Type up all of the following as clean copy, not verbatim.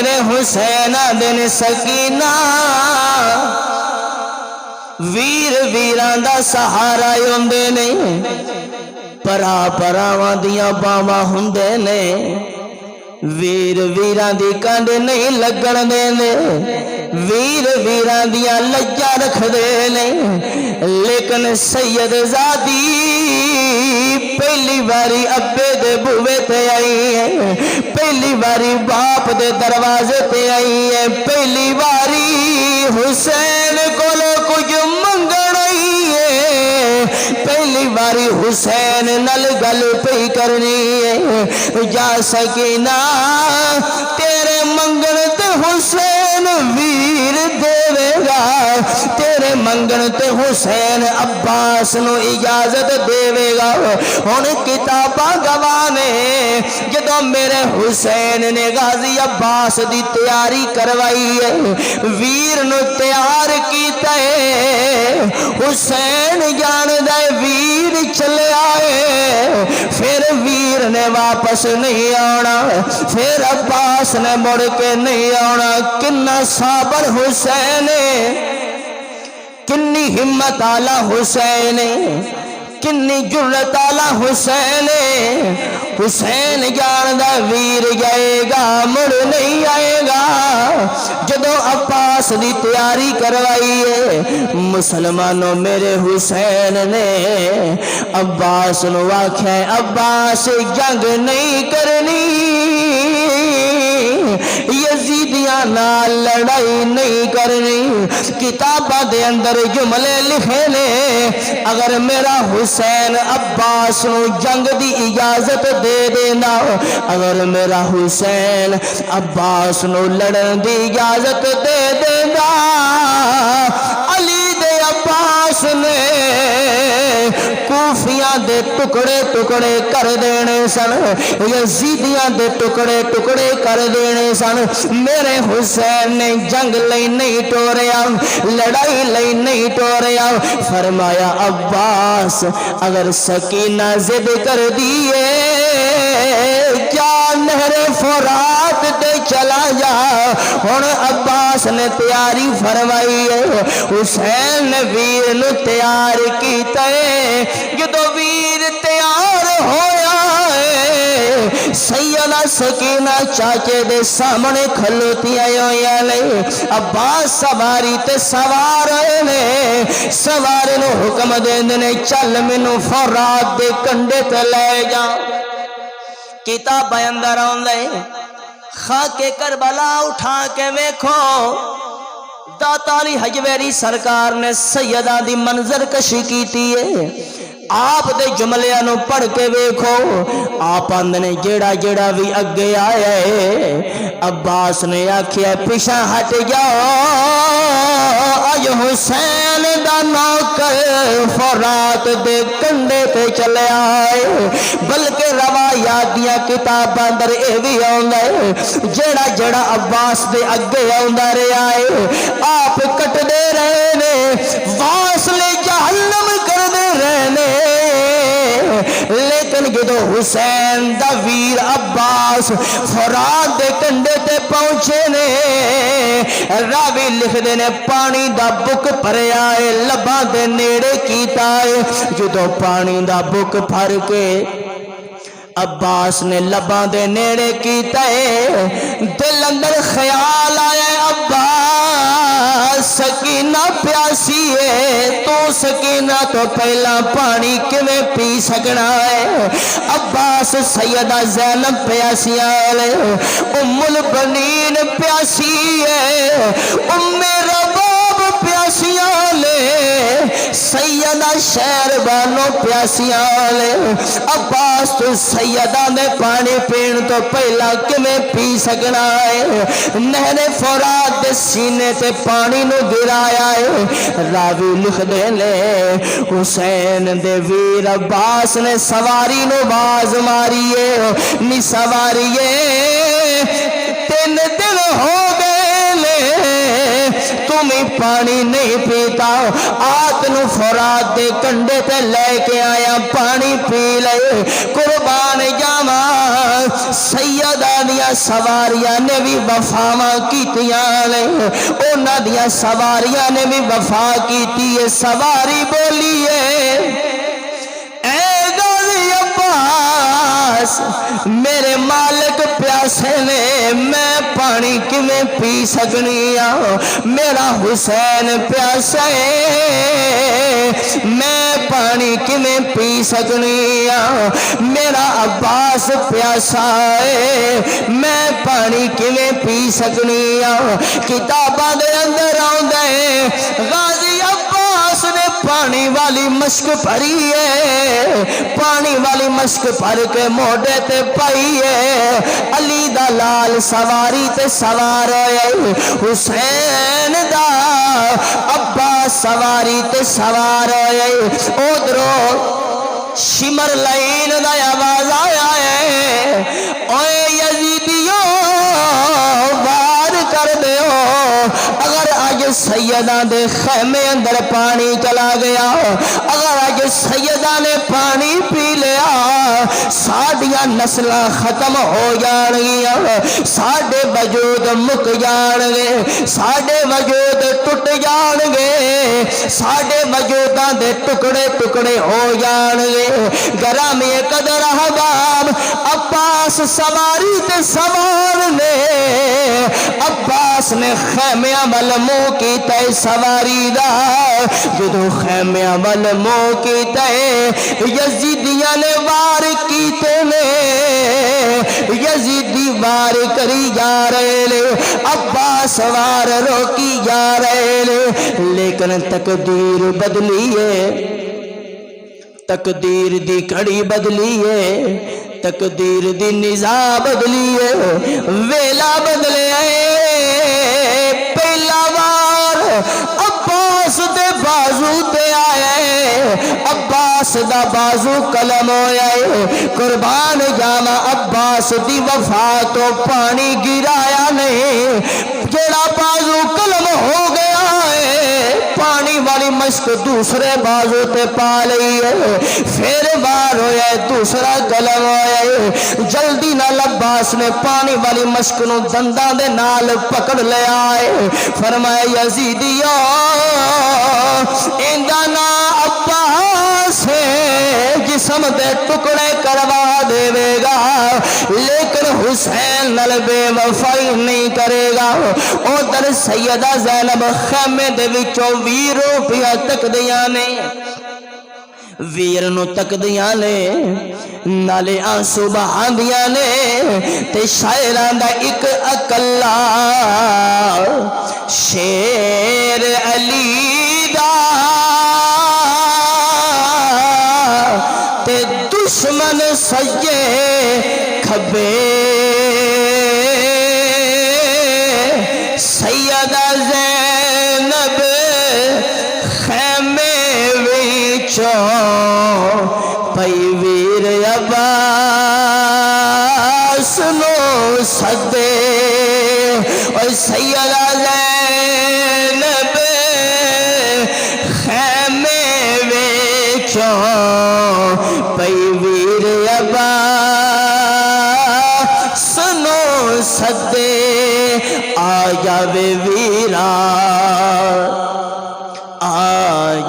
میرے حسین دن سکینہ ویر ویران دا سہارا ہوندے نے پرا پراواں دیاں باواں ہوندے نے ویر ویران دی کنڈ نہیں لگن دیندے ویر ویران دیاں لجاں رکھ دے نے لیکن سید زادی پہلی باری ابے دے بوے تے آئی ہے پہلی باری باپ دے دروازے تے آئی ہے پہلی باری حسین کولو کچھ منگن آئی ہے پہلی باری حسین نل گل پہ کرنی ہے جا سکینہ تیرے منگن تے حسین ویر دے گا تیرے منگن تے حسین عباس نو اجازت دے گا ہن کتاباں گوانے جدو میرے حسین نے غازی عباس دی تیاری کروائی ہے ویر نو تیار کیتا ہے حسین جان دے ویر چلے آئے پھر ویر نے واپس نہیں آنا پھر عباس نے مڑ کے نہیں آنا کنا صابر حسین کنی ہمت آلا حسین کنی جرت آلا حسین حسین جاندہ ویر جائے گا مڑ نہیں آئے گا جدو عباس دی تیاری کروائی ہے مسلمانوں میرے حسین نے عباس نو آکھیا ہے عباس جنگ نہیں کرنی یزیدیاں نال لڑائی نہیں کرنی کتاباں دے اندر جملے لکھے نے اگر میرا حسین عباس نو جنگ دی اجازت دے دینا اگر میرا حسین عباس نو لڑن دی اجازت دے دینا علی دے عباس نے کوفیاں دے ٹکڑے ٹکڑے کر دینے سن یزیدیاں دے ٹکڑے ٹکڑے کر دینے سن میرے حسین نے جنگ لئی نہیں ٹوریا لڑائی لئی نہیں ٹوریا فرمایا عباس اگر سکینہ ضد کر دیے کیا نہر فرات دے چلا جا ہن عباس نے تیاری فرمائی ہے حسین نے ویر نو تیار کیتا ہے جدو ویر تیار ہویا ہے سیدہ سکینہ چاچے دے سامنے کھلوتی آیا لے عباس سواری تے سوار نے سوار نو حکم دیندے چل مینوں فرات دے کنڈے تے لے جا کتاب اندر آندے خاک کربلا اٹھا کے ویکھو داتا علی حجویری سرکار نے سیدہ دی منظر کشی کیتی ہے آپ دے جملیاں نو پڑھ کے ویکھو آپ اندنے جیڑا جیڑا بھی اگے آیا ہے عباس نے آکھیا پیچھے ہٹ جاؤ اج حسین دا نوکر فرات دے کنڈے تے چلے آئے بلکہ روایات دیاں کتاباں اندر اے وی آوندا ہے جیڑا جیڑا عباس دے اگے آوندا رہیا ہے آپ کٹ دے رہے نے واصل جہنم کر دے رہے نے لیکن جدو حسین دا ویر عباس فرات دے کنڈے تے پہنچے نے راوی لکھ دے نے پانی دا بک پھریا ہے لباں دے نیڑے کیتا ہے جدو پانی دا بک پھر کے عباس نے لباں دے نیڑے کیتا ہے دل اندر خیال آیا عباس سکینہ پیاسی ہے تو سکینہ تو پہلا پانی کیویں پی سکنا ہے عباس سیدہ زینب پیاسی آلے ام البنین پیاسی ہے ام رباب پیاسی آلے سیدہ شہر بانو پیاسی آلے عباس تو سیدہ نے پانی پین تو پہلا کیویں پی سکنا ہے نہر فرات دے سینے تے پانی نو گرایا ہے راوی لکھ دے لے حسین دے ویر عباس نے سواری نو باز ماریے نی سواریے 3 دن ہو گئے لے تمہیں پانی نہیں پیتا آ تینوں فرات دے کنڈے تے لے کے آیا پانی پی لے قربان جاواں سیدہ دیا سواریاں نے بھی وفاواں کیتیاں نے انہاں دیا سواریاں نے بھی وفا کیتی ہے سواری بولی ہے اے غازی عباس میرے مالک پیاسے نے میں پانی کیویں پی سکنی میرا حسین پیاسا ہے میں پانی کیویں پی سکنی میرا عباس پیاسا ہے میں پانی کیویں پی سکنی کتاباں دے اندر آوندا ہے غازی عباس نے پانی والی مشک پڑھی ہے پانی والی مشک پڑھ کے موڈے تے پائی ہے علی دا لال سواری تے سوار ہوئے حسین دا عباس سواری تے سوار ہوئے ادھروں شمر لائن دا آواز آیا ہے اوے یزیدیوں وار کر دیو اگر آج سیدہ دے خیمے اندر پانی چلا گیا اگر آج سیدہ نے پانی پی لیا ساڑیاں نسلہ ختم ہو جان گیا ساڑے وجود مک جان گے ساڑے وجود ٹوٹ جان گے ساڑے وجوداں دے ٹکڑے ٹکڑے ہو جان گے گرامی قدر احباب عباس سواری تے سوار نے عباس نے خیمے عمل منہ کی تے سواری دا جدو خیمے عمل منہ کی تے یزیدیاں نے وار کیتے نے یزیدی وار کری جا رہے لے عباس وار روکی جا رہے لے لیکن تقدیر بدلی ہے تقدیر دی کڑی بدلی ہے تقدیر دی نظام بدلی ہے ویلا بدلے پہلا بار عباس دے بازو تے آئے عباس دا بازو قلم ہوئے قربان جاواں عباس دی وفا تو پانی گرایا نہیں جڑا بازو قلم ہو گیا ہے پانی والی مشک دوسرے بازو تے پا لئی ہے پھر بار ہوئے دوسرا قلم ہوئے جلدی نال عباس نے پانی والی مشک نو دنداں دے نال پکڑ لیا ہے فرمایا یزیدیو ایندا نا عباس ہے جسم دے ٹکڑے کروا دے گا لیکن حسین نال بے وفائی نہیں کرے گا ادھر سیدہ زینب خیمے دے وچوں 20 روپیہ تک دیاں نے ویر نو تک دیاں نے نالے آنسو بہان دیاں نے تے شاعران دا ایک اکلا شیر علی دا تے دشمن سجے کھبے سیدہ زینب خیمے وچوں پئی ویر عباس نو سدے اور سیدہ زینب خیمے وچوں پئی ویر عباس نو سدے آ جاوے ویرا آ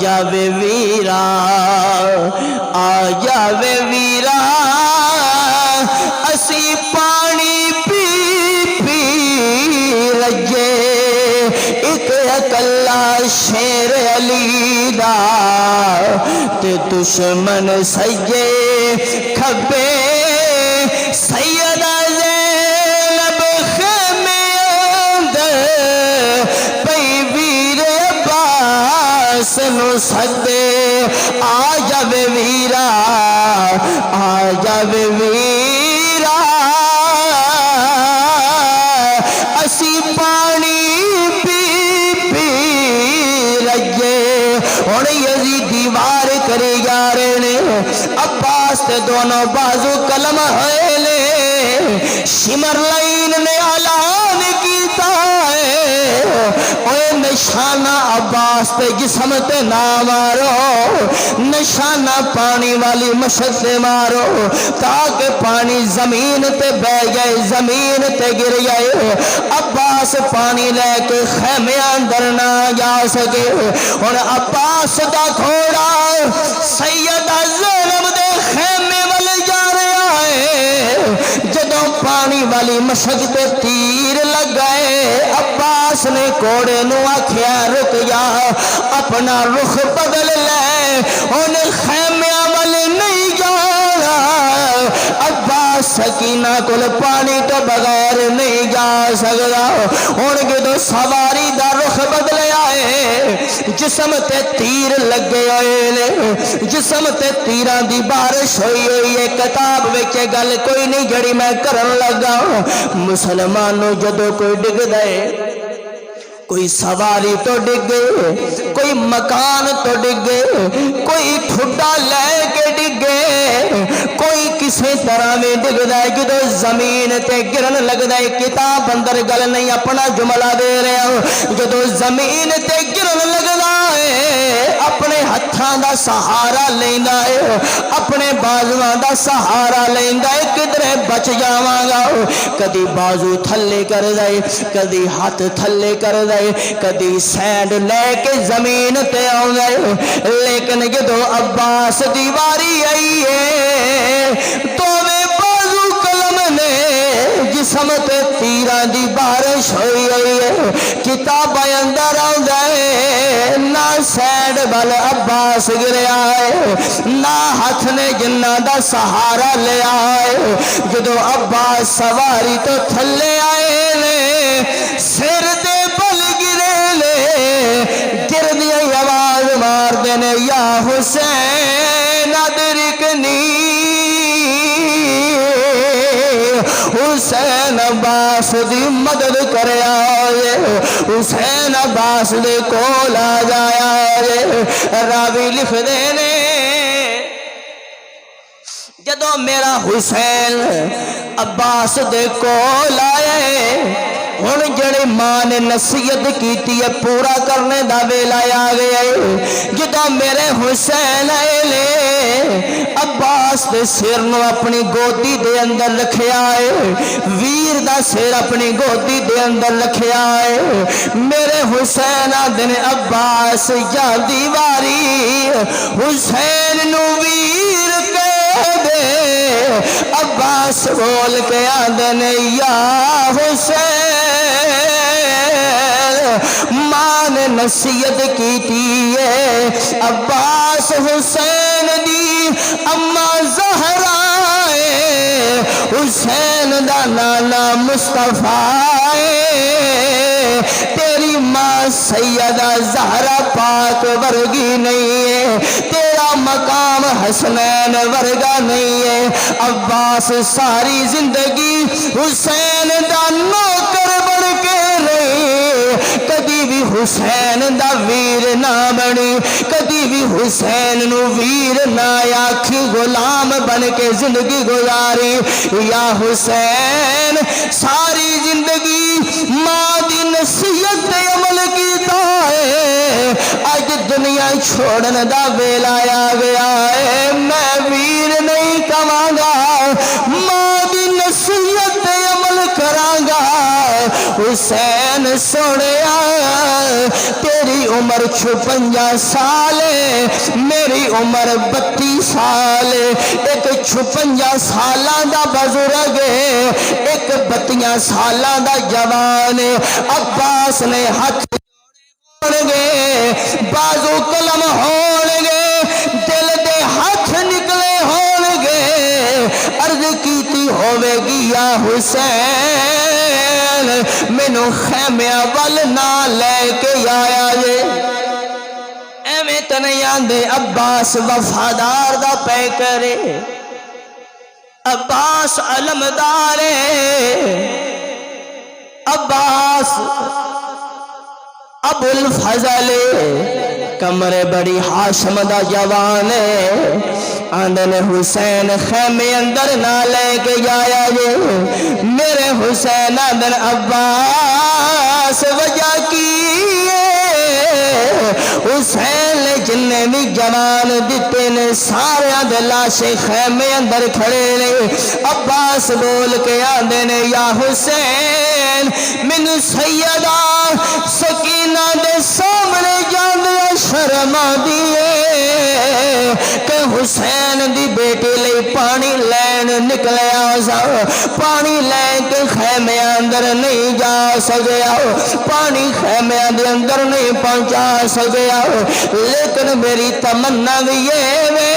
جاوے ویرا آ جاوے ویرا اسی پانی پی پی رجے ایک اکلا شیر علی دا تے دشمن سجے کھبے سیدہ زینب خیمے اندر پئی ویر عباس نو سدے آ جاوے ویرا آ جاوے ویرا اسی پانی پی پی رجے ہن یزیدی وار کری جا رہے نے عباس تے دونوں بازو قلم ہوئے لے شمر لائن نے اعلان کیتا ہے اوے نشانہ عباس تے جسم تے نہ مارو، نشانہ پانی والی مشک تے مارو تاکہ پانی زمین تے بہ جائے، زمین تے گر جائے، عباس پانی لے کے خیمے اندر نہ جا سکے۔ اور عباس دا گھوڑا سیدہ زینب دے خیمے والے جا رہا ہے، جدوں پانی والی مشک تے تیر لگ گئے، عباس نے گھوڑے نو آکھیا رک جا، اپنا رخ بدل لے، ان خیمیاں والے نہیں جانا۔ عباس سکینہ کل پانی تو بغیر نہیں جا سکتا، ان کے تو سواری دا رخ بدلے آئے، جسم تے تیر لگے ہوئے، جسم تے تیران دی بارش ہوئی ہوئی ہے۔ کتاب وچے گل کوئی نہیں جڑی میں کرن لگا، مسلمانوں جدو کوئی ڈگ دے، کوئی سواری تو ڈگے، کوئی مکان تو ڈگے، کوئی ٹھڈا لے کے ڈگے، کوئی کسی طرح میں ڈگ دے، جدو زمین تے گرن لگ دے، کتاب اندر گل نہیں اپنا جملہ دے رہے ہوں، جدو زمین تے گرن لگ دے، اپنے ہتھاں دا سہارا لیندہ ہے، اپنے بازوان دا سہارا لیندہ ہے، کدھرے بچ جاواں گا، کدی بازو تھلے کر دے، کدی ہاتھ تھلے کر دے، کدی سینڈ لے کے زمین تے آ گئے، لیکن جدو عباس دیواری آئی ہے تو میں بازو قلم نے جسم تے تیران دی بارش ہوئی ہوئی ہے، کتاب اندر آ گئے، نہ سینڈ بل عباس گریا ہے، نہ ہاتھ نے جنہ دا سہارا لے آئے، جدو عباس سواری تو تھلے آئے نے، سر دے بل گرے لے، گر دیا آواز مار دینے یا حسین ادرکنی، حسین عباس دی مدد کرے آئے، حسین عباس دے کول آ جائے۔ راوی لکھ دینے جدو میرا حسین عباس دے کول آئے، ہن جڑے ماں نے نصیحت کیتی ہے پورا کرنے دا ویلا آ گیا ہے، جدو میرے حسین آئے لے، عباس دے سر نو اپنی گودی دے اندر رکھیا ہے، ویر دا سر اپنی گودی دے اندر رکھیا ہے، میرے حسین آدھنے عباس یا دیواری، حسین نو ویر کہہ دے، عباس بول کے آدھنے یا حسین، ماں نے نصیحت کیتی ہے، عباس حسین دی اما زہرا ہے، حسین دا نانا مصطفیٰ ہے، تیری ماں سیدہ زہرا پاک ورگی نہیں ہے، تیرا مقام حسنین ورگا نہیں ہے۔ عباس ساری زندگی حسین دا نوکر بن کے نہیں، کدی بھی حسین دا ویر نہ بنی، کدی بھی حسین نو ویر نہ آکھی، غلام بن کے زندگی گزاری۔ یا حسین ساری زندگی ماں دی نصیحت تے عمل کیتا ہے، اج دنیا چھوڑن دا ویلا آ گیا ہے، میں ویر نہیں کہاں گا، ماں دی نصیحت تے عمل کراں گا۔ حسین سوڑیا تیری عمر 56 سال ہے، میری عمر 32 سال ہے، ایک 56 سالاں دا بزرگ ہے، ایک 32 سالاں دا جوان ہے۔ عباس نے ہاتھ ہونگے، بازو قلم ہونگے، دل دے ہاتھ نکلے ہونگے، عرض کیتی ہوئے گی یا حسین مینوں خیمیاں ول نہ لے کے آیا جے، ایویں تے نہیں آندے۔ عباس وفادار دا پے کرے، عباس علمدار ہے، عباس ابو الفضل کمر بڑی ہاشم دا جوان ہے، آندن حسین خیمے اندر نہ لے کے جایا جے، میرے حسین آندن عباس وجہ کی حسین نے جننے بھی جوان دیتے نے سارے دے لاشے خیمے اندر کھڑے نے عباس بول کے آندے نے یا حسین مینوں سیدہ سکینہ دے سامنے جاندے شرم آندی ہے کہ حسین دی بیٹی لئی پانی لین نکلیا سا پانی لے کے خیمے اندر نہیں جا سکیا پانی خیمے دے اندر نہیں پہنچا سکیا لیکن میری تمنا بھی یہ وے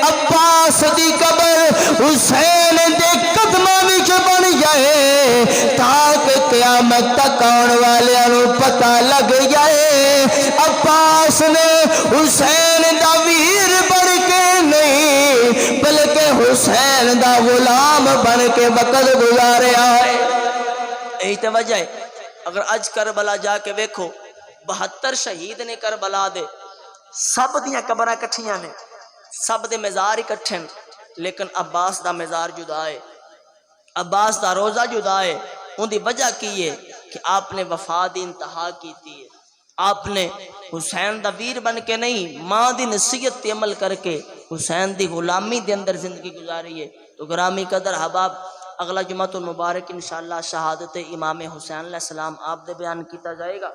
عباس دی قبر حسین دے قدماں وچ بن جائے تاکہ قیامت تک آن والیاں پتہ لگ جائے عباس نے حسین دا ویر بن کے نہیں بلکہ حسین دا غلام بن کے وقت گزاریا ہے۔ یہی تو وجہ ہے اگر اج کربلا جا کے ویکھو 72 شہید نے کربلا دے سب دیاں قبراں کٹھیاں نے سب دے مزار اکٹھے لیکن عباس دا مزار جدا ہے عباس دا روزہ جدا ہے ان دی وجہ کی ہے کہ آپ نے وفا دی انتہا کیتی ہے آپ نے حسین دا ویر بن کے نہیں ماں دی نصیحت تے عمل کر کے حسین دی غلامی دے اندر زندگی گزاری ہے۔ تو گرامی قدر حباب اگلا جمعہ المبارک انشاءاللہ شہادت امام حسین علیہ السلام آپ دے بیان کیتا جائے گا۔